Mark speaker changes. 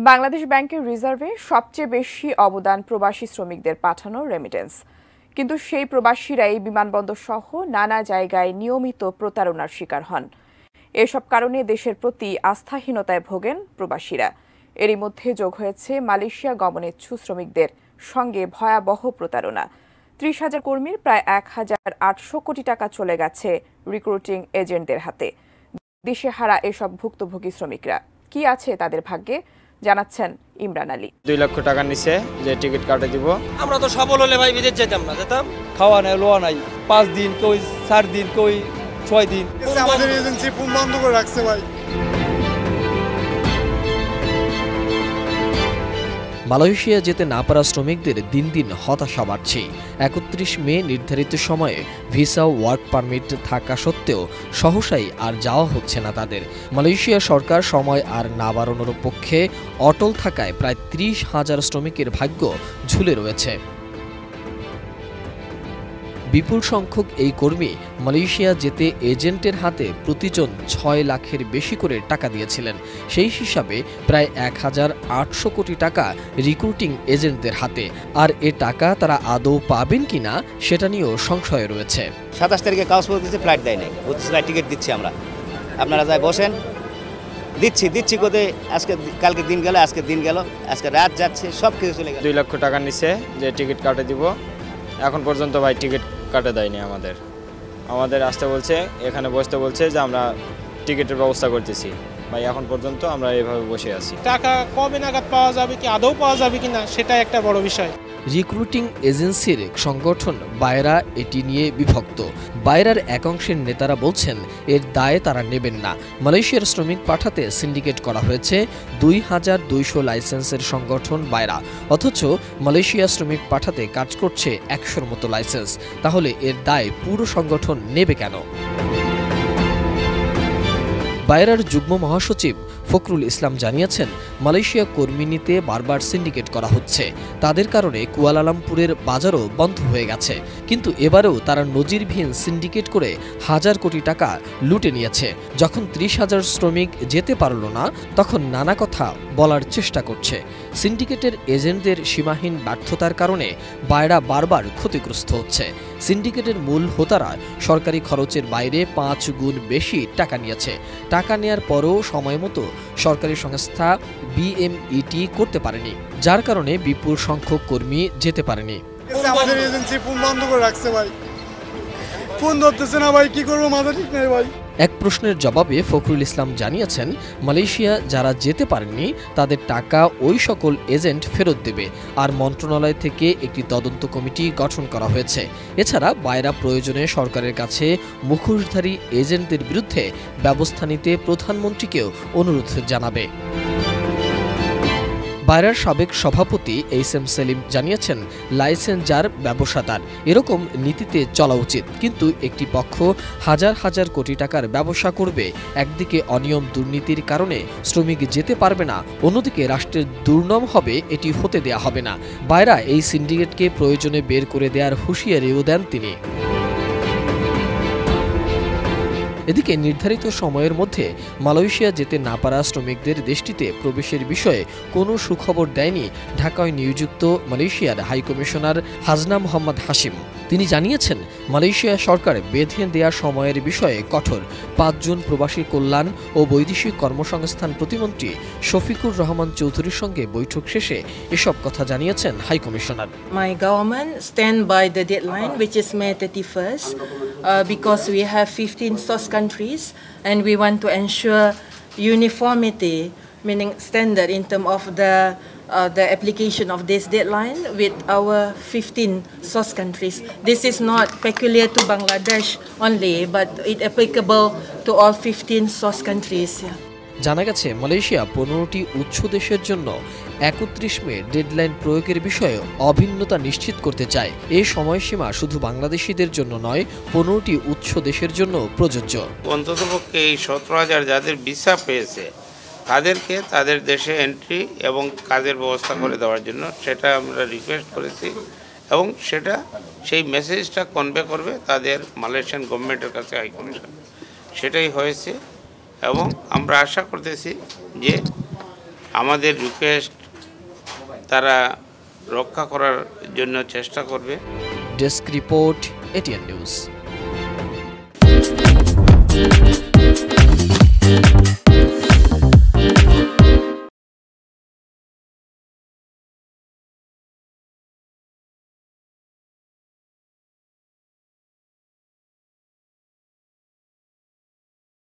Speaker 1: বাংলাদেশ ব্যাংকের রিজার্ভে সবচেয়ে বেশি অবদান প্রবাসী শ্রমিকদের পাঠানো রেমিটেন্স, কিন্তু সেই প্রবাসীরাই বিমানবন্দর সহ নানা জায়গায় নিয়মিত প্রতারণার শিকার হন। এসব কারণে দেশের প্রতি আস্থাহীনতায় ভোগেন প্রবাসীরা। এরই মধ্যে যোগ হয়েছে মালয়েশিয়া গমনেচ্ছু শ্রমিকদের সঙ্গে ভয়াবহ প্রতারণা। ৩০,০০০ কর্মীর প্রায় ১,৮০০ কোটি টাকা চলে গেছে রিক্রুটিং এজেন্টদের হাতে। দিশেহারা এসব ভুক্তভোগী শ্রমিকরা কি আছে তাদের ভাগ্যে, জানাচ্ছেন ইমরান আলী।
Speaker 2: ২ লক্ষ টাকা নিচে যে টিকিট কাটে দিব।
Speaker 3: আমরা তো সফল হলে ভাই বিদেশ যেতাম না, যেতাম
Speaker 4: খাওয়া নাই লোয়া নাই, 5 দিন কই 4 দিন কই 6 দিন।
Speaker 5: আমাদের এজেন্সি ফোন বন্ধ করে রাখছে ভাই।
Speaker 6: মালয়েশিয়া যেতে না পারা শ্রমিকদের দিন দিন হতাশা বাড়ছে। ৩১ মে নির্ধারিত সময়ে ভিসা ওয়ার্ক পারমিট থাকা সত্ত্বেও সহসাই আর যাওয়া হচ্ছে না তাদের। মালয়েশিয়া সরকার সময় আর না বাড়ানোর পক্ষে অটল থাকায় প্রায় ৩০,০০০ শ্রমিকের ভাগ্য ঝুলে রয়েছে। বিপুল সংখ্যক এই কর্মী মালয়েশিয়া যেতে এজেন্টের হাতে প্রতিজন ৬ লাখের বেশি করে টাকা দিয়েছিলেন। সেই হিসাবে প্রায় ১,৮০০ কোটি টাকা রিক্রুটিং এজেন্টদের হাতে। আর এ টাকা তারা আদৌ পাবেন কিনা সেটা নিয়েও সংশয় রয়েছে।
Speaker 7: ২৭ তারিখে কাগজ দিচ্ছে, ফ্লাইট দেয় নাই, ফ্লাইট টিকিট দিচ্ছি আমরা, আপনারা যাই বসেন, দিচ্ছি কোথায়। আজকে কালকে দিন গেল, আজকে দিন গেল, আজকে রাত যাচ্ছে, সব কিছু চলে গেল।
Speaker 2: ২ লক্ষ টাকা নিচে যে টিকিট কাটে দিব, এখন পর্যন্ত ভাই টিকিট কাটে দেয়নি। আমাদের আসতে বলছে, এখানে বসতে বলছে যে আমরা টিকিটের ব্যবস্থা করতেছি। ভাই এখন পর্যন্ত আমরা এভাবে বসে আছি।
Speaker 8: টাকা কবে নাগাদ পাওয়া যাবে, কি আদৌ পাওয়া যাবে কিনা, সেটা একটা বড় বিষয়।
Speaker 6: রিক্রুটিং এজেন্সির সংগঠন বায়রা এটি নিয়ে বিভক্ত। বায়রার একাংশের নেতারা বলছেন এর দায় তারা নেবেন না। মালয়েশিয়ার শ্রমিক পাঠাতে সিন্ডিকেট করা হয়েছে ২,২০০ লাইসেন্সের সংগঠন বায়রা, অথচ মালয়েশিয়া শ্রমিক পাঠাতে কাজ করছে ১০০-র মতো লাইসেন্স। তাহলে এর দায় পুরো সংগঠন নেবে কেন? বায়রার যুগ্ম মহাসচিব ফখরুল ইসলাম জানিয়েছেন, মালয়েশিয়া কর্মী নিতে বারবার সিন্ডিকেট করা হচ্ছে। তাদের কারণে কুয়ালালামপুরের বাজারও বন্ধ হয়ে গেছে। কিন্তু এবারেও তারা নজিরবিহীন সিন্ডিকেট করে ১,০০০ কোটি টাকা লুটে নিয়েছে। যখন ৩০,০০০ শ্রমিক যেতে পারল না, তখন নানা কথা বলার চেষ্টা করছে। সিন্ডিকেটের এজেন্টদের সীমাহীন ব্যর্থতার কারণে বায়রা বারবার ক্ষতিগ্রস্ত হচ্ছে। সিন্ডিকেটের মূল হোতারা সরকারি খরচের বাইরে ৫ গুণ বেশি টাকা নিয়েছে। টাকা নেয়ার পরও সময় মতো সরকারি সংস্থা বিএমইটি করতে পারেনি, যার কারণে বিপুল সংখ্যক কর্মী যেতে পারেনি।
Speaker 5: আমাদের এজেন্সি ফোন বন্ধ করে রাখছে ভাই, ফোন ধরতেছে না ভাই, কি করবো, মাথা ঠিক নেই ভাই।
Speaker 6: এক প্রশ্নের জবাবে ফখরুল ইসলাম জানিয়েছেন, মালয়েশিয়া যারা যেতে পারেননি তাদের টাকা ওই সকল এজেন্ট ফেরত দেবে। আর মন্ত্রণালয় থেকে একটি তদন্ত কমিটি গঠন করা হয়েছে। এছাড়া বায়রা প্রয়োজনে সরকারের কাছে মুখোশধারী এজেন্টদের বিরুদ্ধে ব্যবস্থা নিতে প্রধানমন্ত্রীকেও অনুরোধ জানাবে। বায়রার সাবেক সভাপতি এইচ.এম. সেলিম জানিয়েছেন, লাইসেন্স যার ব্যবসা তার, এরকম নীতিতে চলা উচিত। কিন্তু একটি পক্ষ হাজার হাজার কোটি টাকার ব্যবসা করবে, একদিকে অনিয়ম দুর্নীতির কারণে শ্রমিক যেতে পারবে না, অন্যদিকে রাষ্ট্রের দুর্নাম হবে, এটি হতে দেয়া হবে না। বায়রা এই সিন্ডিকেটকে প্রয়োজনে বের করে দেওয়ার হুঁশিয়ারিও দেন তিনি। এদিকে নির্ধারিত সময়ের মধ্যে মালয়েশিয়া যেতে না পারা শ্রমিকদের দেশটিতে প্রবেশের বিষয়ে কোনো সুখবর দেয়নি ঢাকায় নিয়োজিত মালয়েশিয়ার হাইকমিশনার হাজনা মোহাম্মদ হাশিম। তিনি জানিয়েছেন, মালয়েশিয়া সরকার বেঁধে দেয়া সময়ের বিষয়ে কঠোর। ৫ জুন প্রবাসী কল্যাণ ও বৈদেশিক কর্মসংস্থান প্রতিমন্ত্রী শফিকুর রহমান চৌধুরীর সঙ্গে বৈঠক শেষে এসব কথা জানিয়েছেন high commissioner.
Speaker 9: My government stand by the deadline, which is May 31st, because we have 15 source countries and we want to ensure uniformity, meaning standard in terms of the application of this deadline with our 15 source countries. This is not peculiar to Bangladesh only, but it applicable to all 15 source countries.
Speaker 6: জানা গেছে, Malaysia 15টি উৎস দেশের জন্য ৩১ মে deadline প্রয়োগের বিষয়ে অভিন্নতা নিশ্চিত করতে চায়। এই সময়সীমা শুধু বাংলাদেশিদের জন্য নয়, 15টি উৎস দেশের জন্য প্রযোজ্য।
Speaker 10: অন্ততপক্ষে এই ১৭,০০০ যাদের ভিসা পেয়েছে তাদেরকে তাদের দেশে এন্ট্রি এবং কাজের ব্যবস্থা করে দেওয়ার জন্য সেটা আমরা রিকোয়েস্ট করেছি, এবং সেটা সেই মেসেজটা কনভে করবে তাদের মালয়েশিয়ান গভর্নমেন্টের কাছে হাইকমিশন। সেটাই হয়েছে, এবং আমরা আশা করতেছি যে আমাদের রিকোয়েস্ট তারা রক্ষা করার জন্য চেষ্টা করবে।
Speaker 6: Desk report, ATN news.